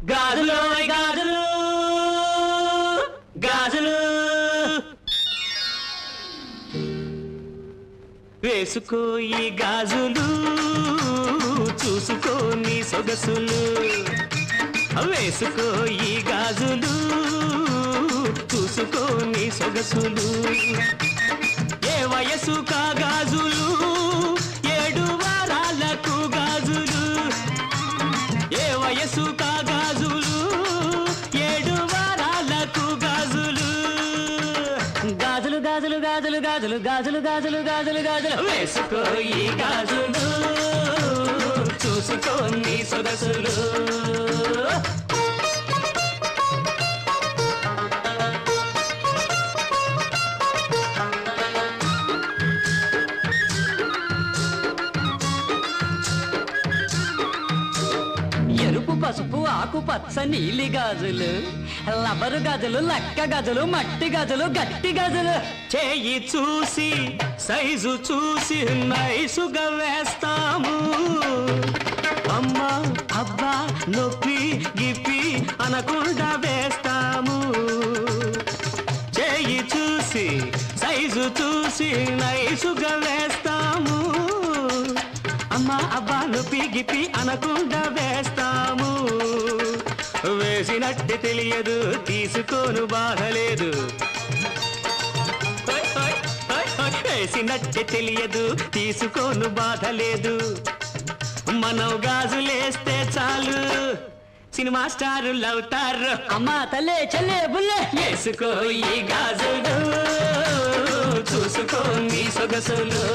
గాజులు గాజులు గాజులు వేసుకో ఈ గాజులు చూసుకో నీ సొగసులు వేసుకో ఈ గాజులు చూసుకో నీ సొగసులు ఏ వయసు కా గాజులు 7 వారాలకు గాజులు ఏ వయసు కా గాజులు 7 వారాలకు గాజులు గాజులు గాజులు గాజులు గాజులు గాజులు గాజులు గాజులు గాజులు వేసుకో ఈ గాజులు చూసుకో నీ సొగసులు ఎరుపు పసుపు ఆకు పచ్చ నీలి గాజులు లబరు గాజులు లక్క గాజులు మట్టి గాజులు గట్టి గాజులు చేయి చూసి సైజు చూసి నైసుగా వేస్తాము అమ్మా అబ్బా నొప్పి గిప్పి అనకుండా వేస్తాము చేయి చూసి సైజు చూసి నైసుగా వేస్తాము అమ్మా అబ్బా నొప్పి గిప్పి అనకుండా వేస్తాము వేసినట్టు తెలియదు తీసుకోను బాధలేదు వేసినట్టు తెలియదు తీసుకోను బాధలేదు మనం గాజులేస్తే చాలు సినిమా స్టారులు అవుతారు అమ్మా తల్లే చెల్లే బుల్లే వేసుకో ఈ గాజులు చూసుకో నీ సొగసులు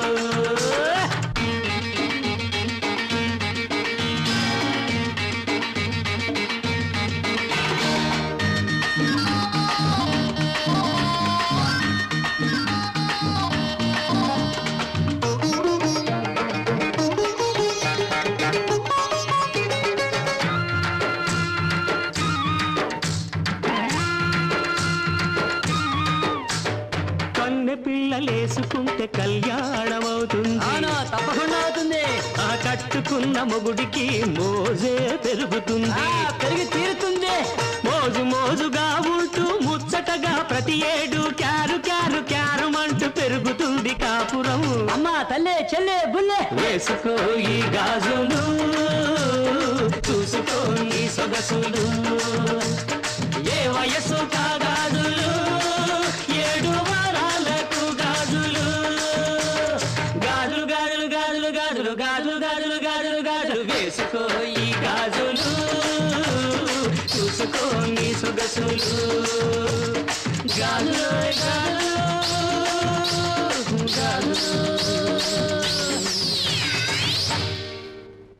పిల్లలేసుకుంటే కళ్యాణం అవుతుంది తప్పకుండా అవుతుంది ఆ కట్టుకున్న మొగుడికి మోజే పెరుగుతుంది పెరిగి తీరుతుంది మోజు మోజుగా ఉంటూ ముచ్చటగా ప్రతి ఏడు క్యారు క్యారు క్యారుమంటూ పెరుగుతుంది కాపురం అమ్మా తల్లే చెల్లే బుల్లే వేసుకో ఈ గాజులు చూసుకో నీ సొగసులు ఏ వయసు కా గాజులు 7 వారాలకు గాజులు గాజులు గాజులు గాజులు గాజులు గాజులు గాజులు గాజులు గాజులు వేసుకో ఈ గాజులు చూసుకో నీ సొగసులు గాజులు